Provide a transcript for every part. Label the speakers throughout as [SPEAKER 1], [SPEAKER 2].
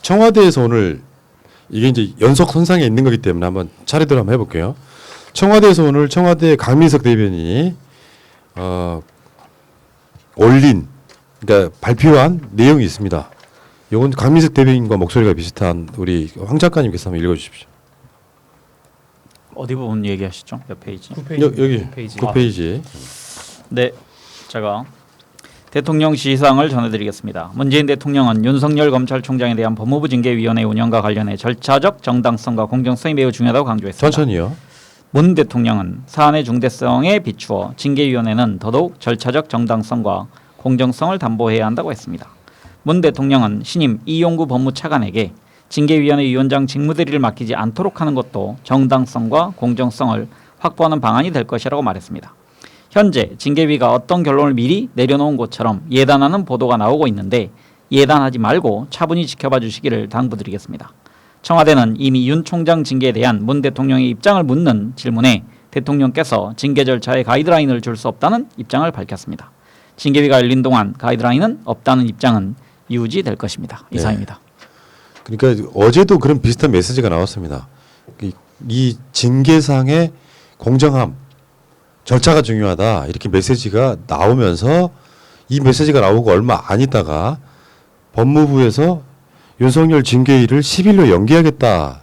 [SPEAKER 1] 청와대에서 오늘 이게 이제 연속 선상에 있는 거기 때문에 한번 차례대로 한번 해볼게요. 청와대에서 오늘 청와대 강민석 대변인이 올린 그러니까 발표한 내용이 있습니다. 이건 강민석 대변인과 목소리가 비슷한 우리 황 작가님께서 한번 읽어주십시오.
[SPEAKER 2] 어디 부분 얘기하시죠? 몇 페이지?
[SPEAKER 3] 9페이지.
[SPEAKER 1] 여기
[SPEAKER 3] 9페이지.
[SPEAKER 1] 9페이지.
[SPEAKER 2] 네, 제가 대통령 시상을 전해드리겠습니다. 문재인 대통령은 윤석열 검찰총장에 대한 법무부 징계위원회 운영과 관련해 절차적 정당성과 공정성이 매우 중요하다고 강조했습니다.
[SPEAKER 1] 천천히요.
[SPEAKER 2] 문 대통령은 사안의 중대성에 비추어 징계위원회는 더더욱 절차적 정당성과 공정성을 담보해야 한다고 했습니다. 문 대통령은 신임 이용구 법무차관에게 징계위원회 위원장 직무대리를 맡기지 않도록 하는 것도 정당성과 공정성을 확보하는 방안이 될 것이라고 말했습니다. 현재 징계위가 어떤 결론을 미리 내려놓은 것처럼 예단하는 보도가 나오고 있는데 예단하지 말고 차분히 지켜봐 주시기를 당부드리겠습니다. 청와대는 이미 윤 총장 징계에 대한 문 대통령의 입장을 묻는 질문에 대통령께서 징계 절차에 가이드라인을 줄 수 없다는 입장을 밝혔습니다. 징계위가 열린 동안 가이드라인은 없다는 입장은 유지될 것입니다. 이상입니다.
[SPEAKER 1] 그러니까 어제도 그런 비슷한 메시지가 나왔습니다. 이 징계상의 공정함, 절차가 중요하다 이렇게 메시지가 나오면서 이 메시지가 나오고 얼마 안 있다가 법무부에서 윤석열 징계일을 10일로 연기하겠다.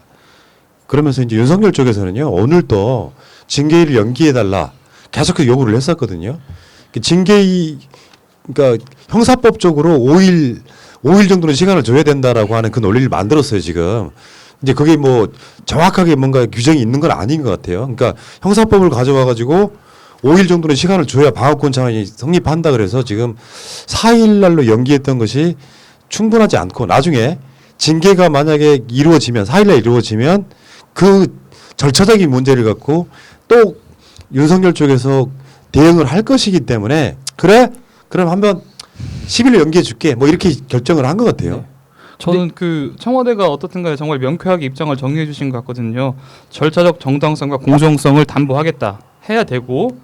[SPEAKER 1] 그러면서 이제 윤석열 쪽에서는요 오늘 또 징계일을 연기해달라 계속 요구를 했었거든요. 징계일 그러니까 형사법적으로 5일 정도는 시간을 줘야 된다라고 하는 그 논리를 만들었어요 지금. 이제 그게 뭐 정확하게 뭔가 규정이 있는 건 아닌 것 같아요. 그러니까 형사법을 가져와 가지고 5일 정도는 시간을 줘야 방어권 장악이 성립한다 그래서 지금 4일 날로 연기했던 것이 충분하지 않고 나중에 징계가 만약에 이루어지면 4일 날 이루어지면 그 절차적인 문제를 갖고 또 윤석열 쪽에서 대응을 할 것이기 때문에 그래? 그럼 한번 10일로 연기해 줄게. 뭐 이렇게 결정을 한 것 같아요.
[SPEAKER 3] 네. 저는 그 청와대가 어떻든 간에 정말 명쾌하게 입장을 정리해 주신 것 같거든요. 절차적 정당성과 공정성을 담보하겠다 해야 되고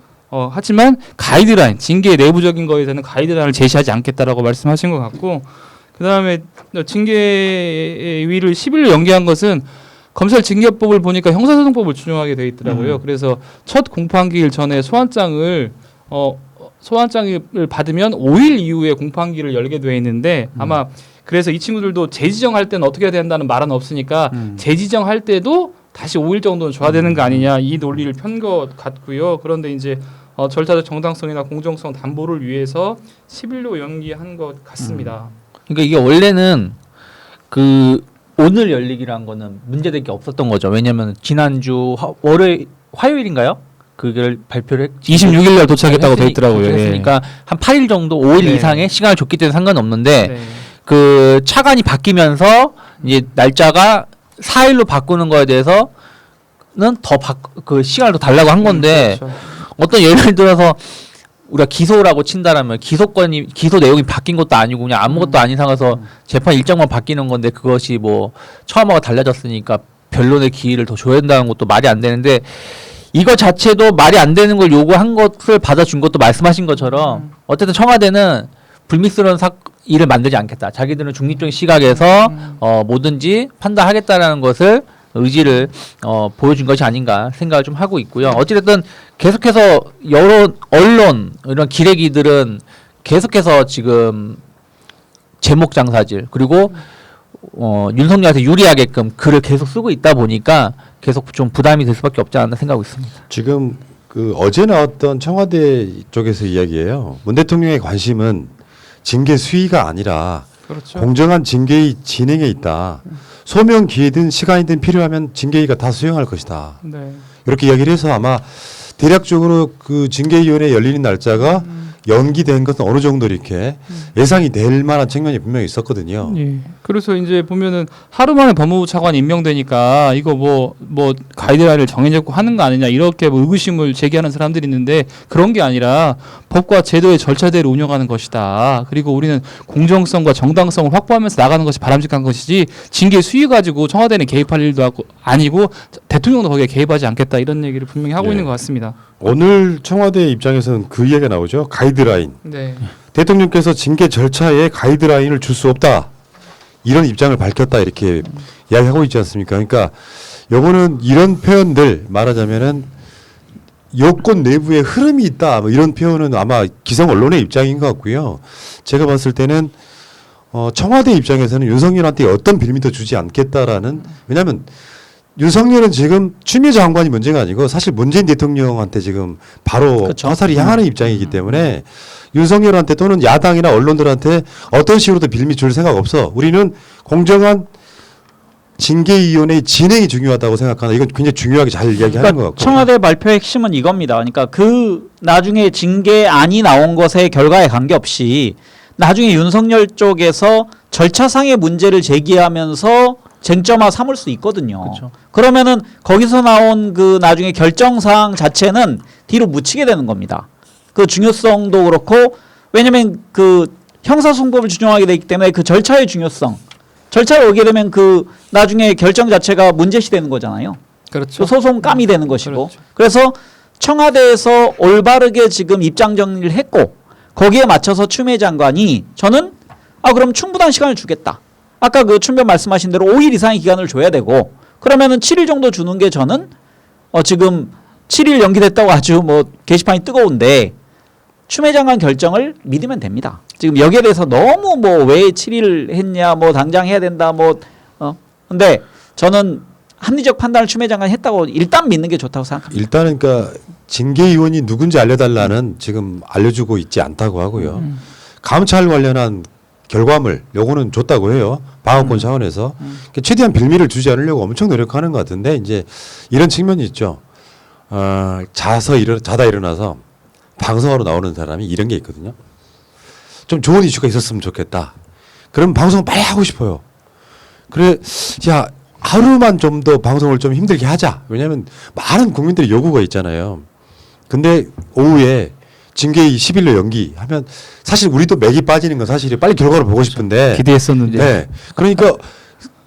[SPEAKER 3] 하지만 가이드라인, 징계의 내부적인 거에 대한 가이드라인을 제시하지 않겠다라고 말씀하신 것 같고 그다음에 징계위를 10일로 연기한 것은 검찰 징계법을 보니까 형사소송법을 준용하게 돼 있더라고요. 그래서 첫 공판기일 전에 소환장을 받으면 5일 이후에 공판기를 열게 돼 있는데 아마 그래서 이 친구들도 재지정할 때는 어떻게 해야 된다는 말은 없으니까 재지정할 때도 다시 5일 정도는 줘야 되는 거 아니냐 이 논리를 편 것 같고요. 그런데 이제 절차적 정당성이나 공정성 담보를 위해서 10일로 연기한 것 같습니다.
[SPEAKER 4] 그러니까 이게 원래는 그 오늘 열리기란 거는 문제될 게 없었던 거죠. 왜냐하면 지난주 화요일인가요? 그걸 발표를 했
[SPEAKER 3] 26일 날 도착했다고 돼 있더라고요.
[SPEAKER 4] 그러니까 한 8일 정도 5일
[SPEAKER 3] 네.
[SPEAKER 4] 이상의 시간을 줬기 때문에 상관없는데
[SPEAKER 3] 네.
[SPEAKER 4] 그 차관이 바뀌면서 이제 날짜가 4일로 바꾸는 거에 대해서는 그 시간을 더 달라고 한 건데
[SPEAKER 3] 그렇죠.
[SPEAKER 4] 어떤 예를 들어서 우리가 기소라고 친다라면 기소 내용이 바뀐 것도 아니고 그냥 아무것도 아닌 상황에서 재판 일정만 바뀌는 건데 그것이 뭐 처음하고 달라졌으니까 변론의 기회를 더 줘야 된다는 것도 말이 안 되는데 이거 자체도 말이 안 되는 걸 요구한 것을 받아준 것도 말씀하신 것처럼 어쨌든 청와대는 불미스러운 일을 만들지 않겠다. 자기들은 중립적인 시각에서 뭐든지 판단하겠다라는 것을 의지를 보여준 것이 아닌가 생각을 좀 하고 있고요. 어찌됐든 계속해서 여러 언론 이런 기레기들은 계속해서 지금 제목 장사질 그리고 윤석열한테 유리하게끔 글을 계속 쓰고 있다 보니까 계속 좀 부담이 될 수밖에 없지 않나 생각하고 있습니다.
[SPEAKER 1] 지금 그 어제 나왔던 청와대 쪽에서 이야기예요. 문 대통령의 관심은 징계 수위가 아니라
[SPEAKER 3] 그렇죠.
[SPEAKER 1] 공정한 징계의 진행에 있다. 소명 기회든 시간이든 필요하면 징계위가 다 수행할 것이다.
[SPEAKER 3] 네.
[SPEAKER 1] 이렇게 이야기를 해서 아마 대략적으로 그 징계위원회 열리는 날짜가 연기된 것은 어느 정도 이렇게 예상이 될 만한 측면이 분명히 있었거든요.
[SPEAKER 3] 예. 그래서 이제 보면은 하루 만에 법무부 차관이 임명되니까 이거 뭐 가이드라인을 정해놓고 하는 거 아니냐 이렇게 뭐 의구심을 제기하는 사람들이 있는데 그런 게 아니라 법과 제도의 절차대로 운영하는 것이다. 그리고 우리는 공정성과 정당성을 확보하면서 나가는 것이 바람직한 것이지 징계 수위 가지고 청와대는 개입할 일도 아니고 대통령도 거기에 개입하지 않겠다 이런 얘기를 분명히 하고
[SPEAKER 1] 예.
[SPEAKER 3] 있는 것 같습니다.
[SPEAKER 1] 오늘 청와대 입장에서는 그 이야기가 나오죠. 가이드라인.
[SPEAKER 3] 네.
[SPEAKER 1] 대통령께서 징계 절차에 가이드라인을 줄 수 없다. 이런 입장을 밝혔다 이렇게 이야기하고 있지 않습니까? 그러니까 요거는 이런 표현들 말하자면은 여권 내부에 흐름이 있다 뭐 이런 표현은 아마 기성 언론의 입장인 것 같고요. 제가 봤을 때는 청와대 입장에서는 윤석열한테 어떤 빌미도 주지 않겠다라는, 왜냐하면 윤석열은 지금 추미애 장관이 문제가 아니고 사실 문재인 대통령한테 지금 바로
[SPEAKER 2] 그렇죠.
[SPEAKER 1] 화살이 향하는 입장이기 때문에 윤석열한테 또는 야당이나 언론들한테 어떤 식으로도 빌미 줄 생각 없어. 우리는 공정한 징계위원회의 진행이 중요하다고 생각하나, 이건 굉장히 중요하게 잘 이야기하는 것 같고.
[SPEAKER 2] 청와대 발표의 핵심은 이겁니다. 그러니까 그 나중에 징계안이 나온 것의 결과에 관계없이 나중에 윤석열 쪽에서 절차상의 문제를 제기하면서 쟁점화 삼을 수 있거든요.
[SPEAKER 4] 그쵸.
[SPEAKER 2] 그러면은 거기서 나온 그 나중에 결정사항 자체는 뒤로 묻히게 되는 겁니다. 그 중요성도 그렇고, 왜냐면 그 형사소송법을 준용하게 되기 때문에 그 절차의 중요성, 절차를 오게 되면 그 나중에 결정 자체가 문제시되는 거잖아요.
[SPEAKER 3] 그렇죠.
[SPEAKER 2] 그 소송감이 되는 것이고.
[SPEAKER 3] 그렇죠.
[SPEAKER 2] 그래서 청와대에서 올바르게 지금 입장 정리를 했고, 거기에 맞춰서 추미애 장관이 저는 그럼 충분한 시간을 주겠다. 아까 그 춘변 말씀하신 대로 5일 이상의 기간을 줘야 되고, 그러면은 7일 정도 주는 게 저는 지금 7일 연기됐다고 아주 뭐 게시판이 뜨거운데 추미애 장관 결정을 믿으면 됩니다. 지금 여기에 대해서 너무 뭐 왜 7일 했냐, 뭐 당장 해야 된다, 근데 저는 합리적 판단을 추미애 장관이 했다고 일단 믿는 게 좋다고 생각합니다.
[SPEAKER 1] 일단은 그러니까 징계위원이 누군지 알려달라는 지금 알려주고 있지 않다고 하고요. 감찰 관련한 결과물 요거는 줬다고 해요. 방어권 차원에서. 그러니까 최대한 빌미를 주지 않으려고 엄청 노력하는 것 같은데, 이제 이런 측면이 있죠. 자다 일어나서 방송하러 나오는 사람이 이런 게 있거든요. 좀 좋은 이슈가 있었으면 좋겠다. 그럼 방송 빨리 하고 싶어요. 그래, 야, 하루만 좀 더 방송을 좀 힘들게 하자. 왜냐하면 많은 국민들의 요구가 있잖아요. 근데 오후에 징계 10일로 연기하면 사실 우리도 맥이 빠지는 건 사실이 빨리 결과를 보고 싶은데.
[SPEAKER 3] 기대했었는데.
[SPEAKER 1] 네. 그러니까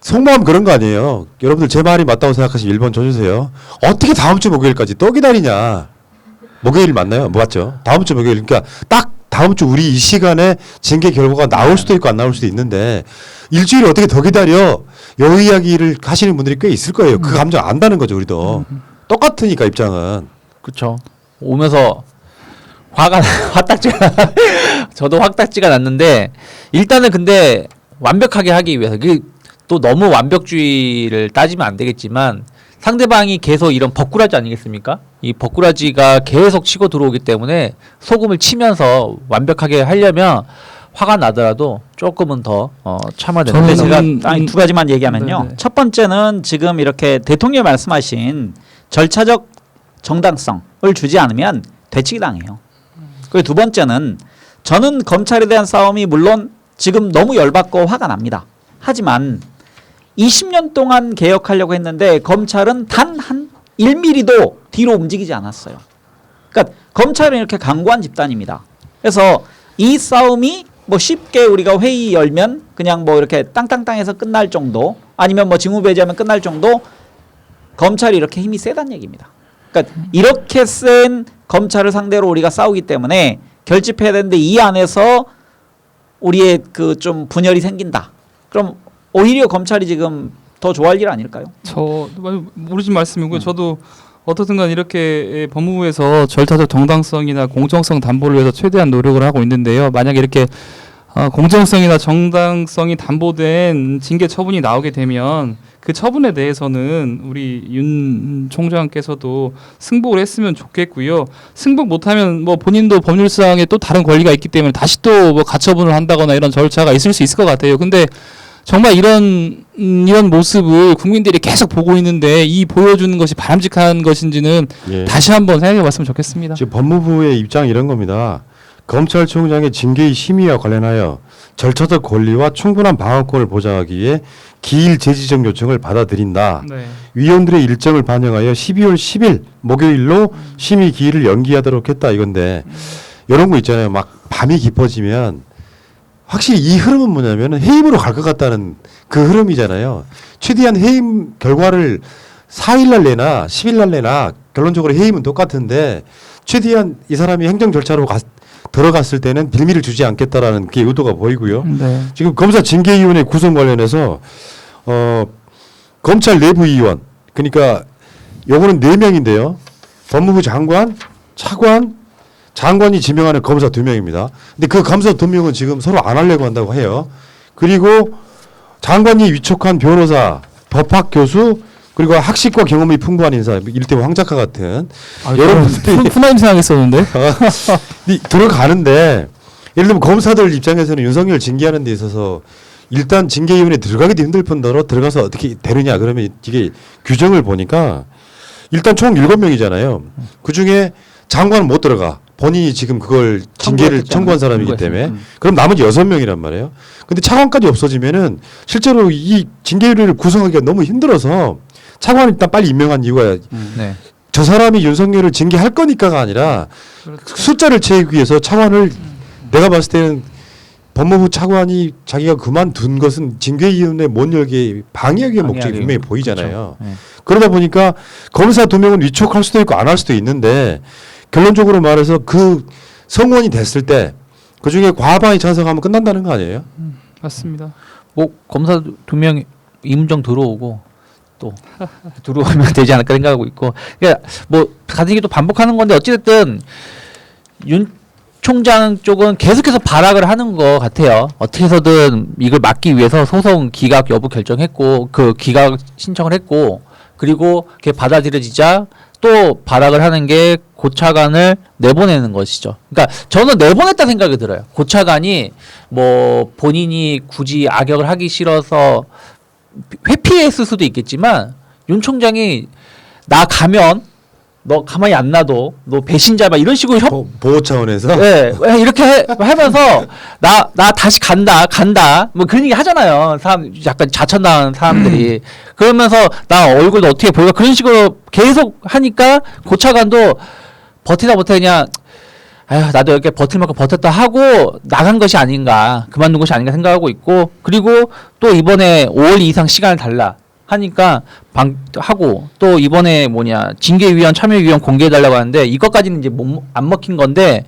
[SPEAKER 1] 속마음 그런 거 아니에요. 여러분들 제 말이 맞다고 생각하시면 1번 줘주세요. 어떻게 다음 주 목요일까지 또 기다리냐. 목요일 맞나요? 맞죠? 다음 주 목요일. 그러니까 딱 다음 주 우리 이 시간에 징계 결과가 나올 수도 있고 안 나올 수도 있는데 일주일 어떻게 더 기다려? 요 이야기를 하시는 분들이 꽤 있을 거예요. 그 감정 안다는 거죠, 우리도. 똑같으니까 입장은.
[SPEAKER 4] 그렇죠. 오면서 화딱지가 저도 화딱지가 났는데, 일단은 근데 완벽하게 하기 위해서 또 너무 완벽주의를 따지면 안 되겠지만 상대방이 계속 이런 버꾸라지 아니겠습니까? 이 버꾸라지가 계속 치고 들어오기 때문에 소금을 치면서 완벽하게 하려면 화가 나더라도 조금은 더 참아야 되는데,
[SPEAKER 3] 저는
[SPEAKER 2] 제가 두 가지만 얘기하면요.
[SPEAKER 3] 네네.
[SPEAKER 2] 첫 번째는 지금 이렇게 대통령이 말씀하신 절차적 정당성을 주지 않으면 되치기 당해요. 그리고 두 번째는 저는 검찰에 대한 싸움이 물론 지금 너무 열받고 화가 납니다. 하지만 20년 동안 개혁하려고 했는데 검찰은 단 한 1mm도 뒤로 움직이지 않았어요. 그러니까 검찰은 이렇게 강고한 집단입니다. 그래서 이 싸움이 뭐 쉽게 우리가 회의 열면 그냥 뭐 이렇게 땅땅땅해서 끝날 정도, 아니면 뭐 직무배제하면 끝날 정도, 검찰이 이렇게 힘이 세다는 얘기입니다. 그러니까 이렇게 센 검찰을 상대로 우리가 싸우기 때문에 결집해야 되는데 이 안에서 우리의 그 좀 분열이 생긴다. 그럼 오히려 검찰이 지금 더 좋아할 일 아닐까요?
[SPEAKER 3] 모르신 말씀이고요. 저도 어떻든 간 이렇게 법무부에서 절차적 정당성이나 공정성 담보를 위해서 최대한 노력을 하고 있는데요. 만약에 이렇게 공정성이나 정당성이 담보된 징계 처분이 나오게 되면 그 처분에 대해서는 우리 윤 총장께서도 승복을 했으면 좋겠고요. 승복 못하면 뭐 본인도 법률상에 또 다른 권리가 있기 때문에 다시 또 뭐 가처분을 한다거나 이런 절차가 있을 수 있을 것 같아요. 근데 정말 이런 모습을 국민들이 계속 보고 있는데 이 보여주는 것이 바람직한 것인지는
[SPEAKER 1] 예.
[SPEAKER 3] 다시 한번 생각해봤으면 좋겠습니다.
[SPEAKER 1] 지금 법무부의 입장이 이런 겁니다. 검찰총장의 징계의 심의와 관련하여 절차적 권리와 충분한 방어권을 보장하기 위해 기일 제지적 요청을 받아들인다.
[SPEAKER 3] 네.
[SPEAKER 1] 위원들의 일정을 반영하여 12월 10일 목요일로 심의 기일을 연기하도록 했다 이건데, 이런 거 있잖아요. 막 밤이 깊어지면 확실히 이 흐름은 뭐냐면 해임으로 갈 것 같다는 그 흐름이잖아요. 최대한 해임 결과를 4일날 내나 10일날 내나 결론적으로 해임은 똑같은데 최대한 이 사람이 행정 절차로 들어갔을 때는 빌미를 주지 않겠다라는 게 의도가 보이고요.
[SPEAKER 3] 네.
[SPEAKER 1] 지금 검사 징계위원회 구성 관련해서 검찰 내부위원 그러니까 요거는 4명인데요. 법무부 장관, 차관, 장관이 지명하는 검사 2명입니다. 근데 그 검사 2명은 지금 서로 안 하려고 한다고 해요. 그리고 장관이 위촉한 변호사, 법학 교수 그리고 학식과 경험이 풍부한 인사, 일테면 황 작가 같은 여러분들이
[SPEAKER 3] 푸나임 생각했었는데.
[SPEAKER 1] 들어가는데 예를 들면 검사들 입장에서는 윤석열 징계하는 데 있어서 일단 징계위원회에 들어가기도 힘들 뿐더러 들어가서 어떻게 되느냐 그러면 이게 규정을 보니까 일단 총 7명이잖아요. 그중에 장관은 못 들어가. 본인이 지금 그걸 징계를 청구한 사람이기 때문에 그럼 나머지 6명이란 말이에요. 근데 차관까지 없어지면은 실제로 이 징계위원회를 구성하기가 너무 힘들어서 차관을 일단 빨리 임명한 이유가
[SPEAKER 4] 네.
[SPEAKER 1] 저 사람이 윤석열을 징계할 거니까가 아니라 숫자를 채우기 위해서 차관을 내가 봤을 때는 법무부 차관이 자기가 그만둔 것은 징계위원회 못 열게 방해하기 위한 목적이 분명히 보이잖아요.
[SPEAKER 4] 그렇죠. 네.
[SPEAKER 1] 그러다 보니까 검사 2명은 위촉할 수도 있고 안 할 수도 있는데 결론적으로 말해서 그 성원이 됐을 때 그중에 과반이 찬성하면 끝난다는 거 아니에요?
[SPEAKER 3] 맞습니다.
[SPEAKER 4] 뭐 검사 2명 임정 들어오고 또 들어오면 되지 않을까 생각하고 있고, 그러니까 뭐 같은 얘기 또 반복하는 건데 어찌됐든 윤 총장 쪽은 계속해서 발악을 하는 것 같아요. 어떻게 해서든 이걸 막기 위해서 소송 기각 여부 결정했고 그 기각 신청을 했고 그리고 그게 받아들여지자 또 발악을 하는 게 고차관을 내보내는 것이죠. 그러니까 저는 내보냈다 생각이 들어요. 고차관이 뭐 본인이 굳이 악역을 하기 싫어서 회피했을 수도 있겠지만 윤 총장이 나 가면 너 가만히 안 놔둬. 너 배신자 막 이런 식으로
[SPEAKER 1] 보호 차원에서
[SPEAKER 4] 네, 이렇게 하면서 나 다시 간다. 뭐 그런 얘기 하잖아요. 사람 약간 자천당하는 사람들이 그러면서 나 얼굴도 어떻게 보일까 그런 식으로 계속 하니까 고차관도 버티다 그냥 아휴 나도 이렇게 버틸 만큼 버텼다 하고 나간 것이 아닌가 그만둔 것이 아닌가 생각하고 있고 그리고 또 이번에 5월 이상 시간을 달라. 하니까 하고 또 이번에 징계위원 참여위원 공개해달라고 하는데 이것까지는 이제 안 먹힌 건데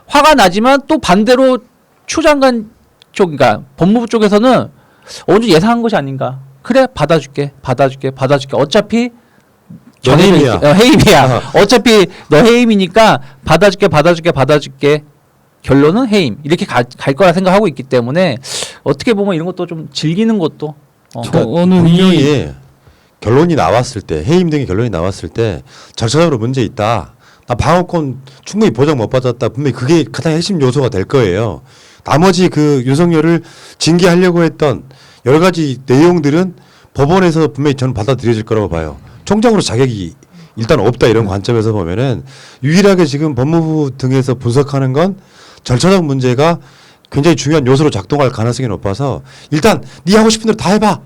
[SPEAKER 4] 화가 나지만 또 반대로 추 장관 쪽 그러니까 법무부 쪽에서는 어느 정도 예상한 것이 아닌가. 그래 받아줄게 어차피
[SPEAKER 1] 너 해임이야.
[SPEAKER 4] 해임이야. 어차피 너 해임이니까 받아줄게 결론은 해임 이렇게 갈 거라 생각하고 있기 때문에 어떻게 보면 이런 것도 좀 즐기는 것도
[SPEAKER 3] 저는
[SPEAKER 1] 분명히 결론이 나왔을 때 해임 등의 결론이 나왔을 때 절차적으로 문제 있다. 나 방어권 충분히 보장 못 받았다. 분명히 그게 가장 핵심 요소가 될 거예요. 나머지 그 윤석열을 징계하려고 했던 여러 가지 내용들은 법원에서 분명히 저는 받아들여질 거라고 봐요. 총장으로 자격이 일단 없다 이런 관점에서 보면은 유일하게 지금 법무부 등에서 분석하는 건 절차적 문제가 굉장히 중요한 요소로 작동할 가능성이 높아서 일단 네 하고 싶은 대로 다 해봐.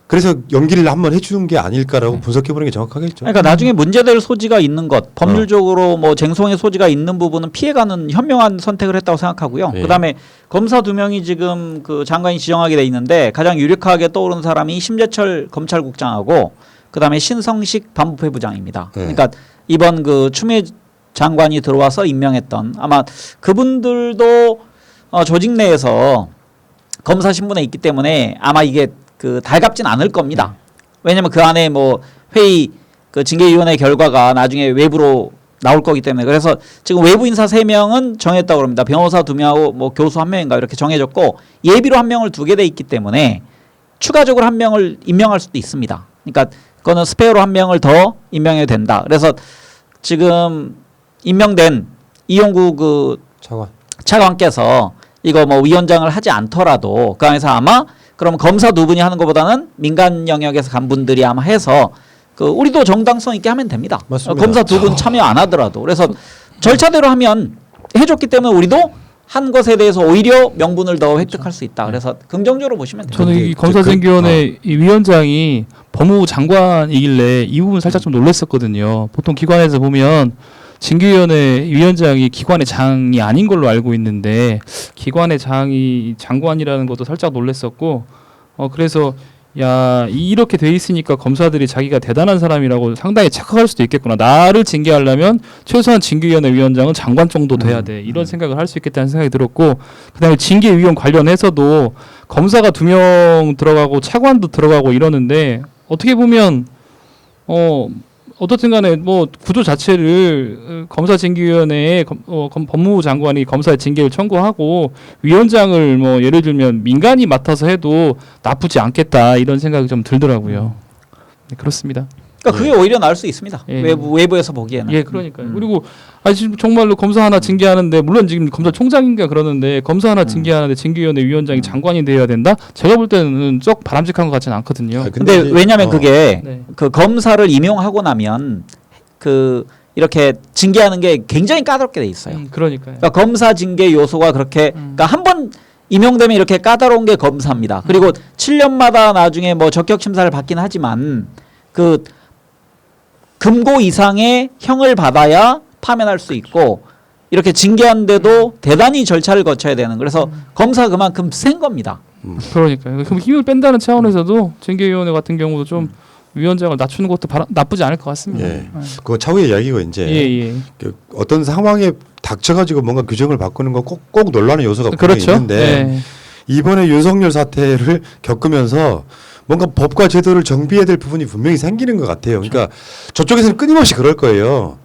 [SPEAKER 1] 그래서 연기를 한번 해주는 게 아닐까라고 분석해보는 게 정확하겠죠.
[SPEAKER 2] 그러니까 나중에 문제될 소지가 있는 것, 법률적으로 뭐 쟁송의 소지가 있는 부분은 피해가는 현명한 선택을 했다고 생각하고요.
[SPEAKER 1] 네.
[SPEAKER 2] 그다음에 검사 2명이 지금 그 장관이 지정하게 돼 있는데 가장 유력하게 떠오르는 사람이 심재철 검찰국장하고 그다음에 신성식 반부패 부장입니다.
[SPEAKER 1] 네.
[SPEAKER 2] 그러니까 이번 그 추미애 장관이 들어와서 임명했던 아마 그분들도 조직 내에서 검사 신분에 있기 때문에 아마 이게 그 달갑진 않을 겁니다. 왜냐면 그 안에 뭐 회의 그 징계위원회 결과가 나중에 외부로 나올 거기 때문에 그래서 지금 외부 인사 3명은 정했다고 합니다. 변호사 2명하고 뭐 교수 1명인가 이렇게 정해졌고 예비로 1명을 두게 돼 있기 때문에 추가적으로 1명을 임명할 수도 있습니다. 그러니까 그거는 스페어로 1명을 더 임명해야 된다. 그래서 지금 임명된 이용구 그 차관께서 이거 뭐 위원장을 하지 않더라도 그 안에서 아마 그럼 검사 2분이 하는 것보다는 민간 영역에서 간 분들이 아마 해서 그 우리도 정당성 있게 하면 됩니다.
[SPEAKER 1] 맞습니다.
[SPEAKER 2] 검사 2분 참여 안 하더라도 그래서 절차대로 하면 해줬기 때문에 우리도 한 것에 대해서 오히려 명분을 더 획득할 수 있다. 그래서 긍정적으로 보시면 됩니다.
[SPEAKER 3] 저는 이 검사징계위원회 이 위원장이 법무부 장관이길래 이 부분 살짝 좀 놀랐었거든요. 보통 기관에서 보면 징계위원회 위원장이 기관의 장이 아닌 걸로 알고 있는데 기관의 장이 장관이라는 것도 살짝 놀랐었고 그래서 야 이렇게 돼 있으니까 검사들이 자기가 대단한 사람이라고 상당히 착각할 수도 있겠구나. 나를 징계하려면 최소한 징계위원회 위원장은 장관 정도 돼야 돼. 이런 생각을 할 수 있겠다는 생각이 들었고 그다음에 징계위원 관련해서도 검사가 2명 들어가고 차관도 들어가고 이러는데 어떻게 보면 어떻든 간에 뭐 구조 자체를 검사징계위원회에 법무부 장관이 검사의 징계를 청구하고 위원장을 뭐 예를 들면 민간이 맡아서 해도 나쁘지 않겠다 이런 생각이 좀 들더라고요. 네, 그렇습니다.
[SPEAKER 2] 그러니까 그게 오히려 나을 수 있습니다.
[SPEAKER 3] 예.
[SPEAKER 2] 외부에서 보기에는.
[SPEAKER 3] 예, 그러니까요. 그리고 지금 정말로 검사 하나 징계하는데 물론 지금 검사총장인가 그러는데 검사 하나 징계하는데 징계위원회 위원장이 장관이 되어야 된다? 제가 볼 때는 썩 바람직한 것 같지는 않거든요.
[SPEAKER 2] 근데 왜냐하면 그게
[SPEAKER 3] 네.
[SPEAKER 2] 그 검사를 임용하고 나면 그 이렇게 징계하는 게 굉장히 까다롭게 돼 있어요.
[SPEAKER 3] 그러니까요.
[SPEAKER 2] 그러니까 검사 징계 요소가 그렇게 그러니까 한 번 임용되면 이렇게 까다로운 게 검사입니다. 그리고 7년마다 나중에 뭐 적격 심사를 받긴 하지만 그 금고 이상의 형을 받아야 파면할 수 있고 이렇게 징계하는데도 대단히 절차를 거쳐야 되는 그래서 검사 그만큼 센 겁니다.
[SPEAKER 3] 그러니까요. 그럼 힘을 뺀다는 차원에서도 징계위원회 같은 경우도 좀 위원장을 낮추는 것도 나쁘지 않을 것 같습니다.
[SPEAKER 1] 예. 그거 차후의 이야기고 이제
[SPEAKER 3] 예.
[SPEAKER 1] 그 어떤 상황에 닥쳐가지고 뭔가 규정을 바꾸는 거 꼭 논란의 요소가 분명히
[SPEAKER 3] 그렇죠.
[SPEAKER 1] 있는데
[SPEAKER 3] 네.
[SPEAKER 1] 이번에 윤석열 사태를 겪으면서 뭔가 법과 제도를 정비해야 될 부분이 분명히 생기는 것 같아요. 그러니까 저쪽에서는 끊임없이 그럴 거예요.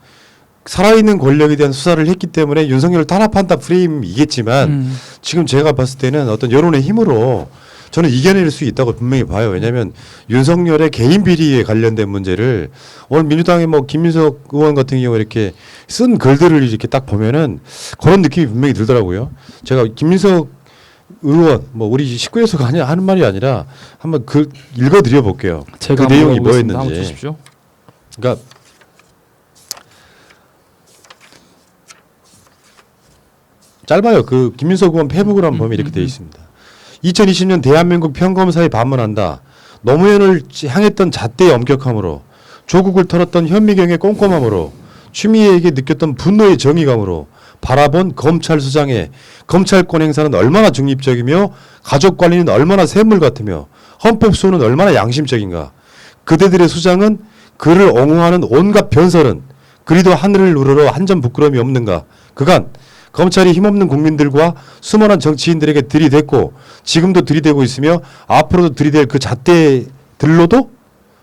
[SPEAKER 1] 살아있는 권력에 대한 수사를 했기 때문에 윤석열을 탄압한다 프레임이겠지만 지금 제가 봤을 때는 어떤 여론의 힘으로 저는 이겨낼 수 있다고 분명히 봐요. 왜냐하면 윤석열의 개인 비리에 관련된 문제를 오늘 민주당의 뭐 김민석 의원 같은 경우 이렇게 쓴 글들을 이렇게 딱 보면은 그런 느낌이 분명히 들더라고요. 제가 김민석 의원 뭐 우리 식구에서가 하는 말이 아니라 한번 그 읽어드려 볼게요.
[SPEAKER 3] 제가
[SPEAKER 1] 그 내용이
[SPEAKER 3] 한번 한번
[SPEAKER 1] 뭐였는지.
[SPEAKER 3] 주십시오.
[SPEAKER 1] 그러니까 짧아요. 그 김민석 의원 페북을 한번 보면 이렇게 되어 있습니다. 2020년 대한민국 평검사에 반문한다. 노무현을 향했던 잣대의 엄격함으로 조국을 털었던 현미경의 꼼꼼함으로 추미애에게 느꼈던 분노의 정의감으로 바라본 검찰수장의 검찰권 행사는 얼마나 중립적이며 가족관리는 얼마나 샘물 같으며 헌법소는 얼마나 양심적인가. 그대들의 수장은 그를 옹호하는 온갖 변설은 그리도 하늘을 우러러 한 점 부끄러움이 없는가. 그간 검찰이 힘없는 국민들과 수많은 정치인들에게 들이댔고 지금도 들이대고 있으며 앞으로도 들이댈 그 잣대들로도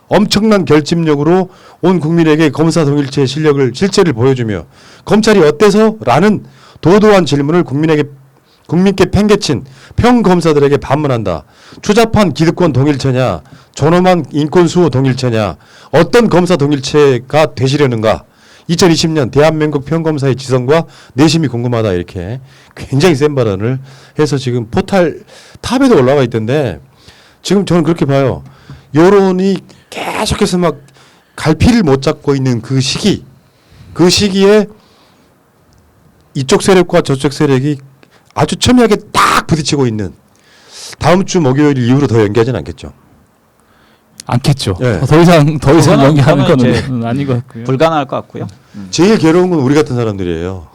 [SPEAKER 1] 엄청난 결집력으로 온 국민에게 검사 동일체의 실체를 보여주며 검찰이 어때서? 라는 도도한 질문을 국민께 팽개친 평검사들에게 반문한다. 추잡한 기득권 동일체냐? 존엄한 인권수호 동일체냐? 어떤 검사 동일체가 되시려는가? 2020년 대한민국 평검사의 지성과 내심이 궁금하다. 이렇게 굉장히 센 발언을 해서 지금 포탈 탑에도 올라가 있던데 지금 저는 그렇게 봐요. 여론이 계속해서 막 갈피를 못 잡고 있는 그 시기에 이쪽 세력과 저쪽 세력이 아주 첨예하게 딱 부딪히고 있는 다음 주 목요일 이후로 더 연기하지는 않겠죠.
[SPEAKER 3] 않겠죠.
[SPEAKER 1] 예.
[SPEAKER 3] 더 이상
[SPEAKER 2] 그거는
[SPEAKER 3] 연기하는
[SPEAKER 2] 이제
[SPEAKER 3] 건 아닌 것 같고요.
[SPEAKER 2] 불가능할 것 같고요.
[SPEAKER 1] 제일 괴로운 건 우리 같은 사람들이에요.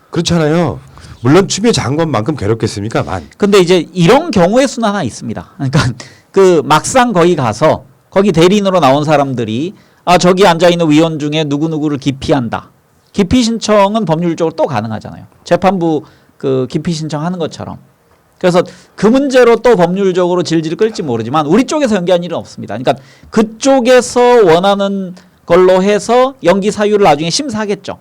[SPEAKER 1] 그렇잖아요. 물론 추미애 장관만큼 괴롭겠습니까?
[SPEAKER 2] 근데 이제 이런 경우의 수는 하나 있습니다. 그러니까 그 막상 거기 가서 거기 대리인으로 나온 사람들이 저기 앉아 있는 위원 중에 누구누구를 기피한다. 기피 신청은 법률적으로 또 가능하잖아요. 재판부 그 기피 신청하는 것처럼. 그래서 그 문제로 또 법률적으로 질질 끌지 모르지만 우리 쪽에서 연기한 일은 없습니다. 그러니까 그쪽에서 원하는 걸로 해서 연기 사유를 나중에 심사하겠죠.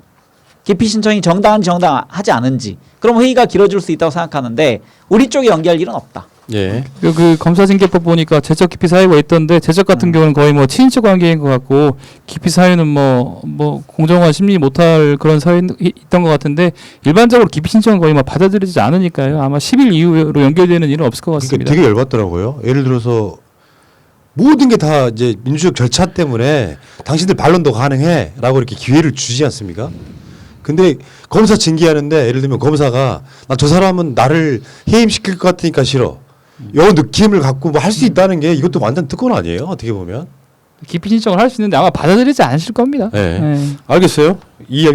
[SPEAKER 2] 기피 신청이 정당한지 정당하지 않은지. 그럼 회의가 길어질 수 있다고 생각하는데 우리 쪽에 연기할 일은 없다.
[SPEAKER 1] 예.
[SPEAKER 3] 그 검사징계법 보니까 제적 기피 사유가 있던데 제적 같은 경우는 거의 뭐 친인척 관계인 것 같고 기피 사유는 뭐 공정화 심리 못할 그런 사유 있던 것 같은데 일반적으로 기피 신청은 거의 뭐 받아들이지 않으니까요. 아마 10일 이후로 연결되는 일은 없을 것 같습니다.
[SPEAKER 1] 되게 열받더라고요. 예를 들어서 모든 게 다 이제 민주적 절차 때문에 당신들 반론도 가능해라고 이렇게 기회를 주지 않습니까? 근데 검사 징계하는데 예를 들면 검사가 나 저 사람은 나를 해임시킬 것 같으니까 싫어. 요 느낌을 갖고 뭐 할 수 있다는 게 이것도 완전 특권 아니에요? 어떻게 보면.
[SPEAKER 3] 기피 신청을 할 수 있는데 아마 받아들이지 않으실 겁니다.
[SPEAKER 1] 네.
[SPEAKER 3] 네.
[SPEAKER 1] 알겠어요. 이 이야기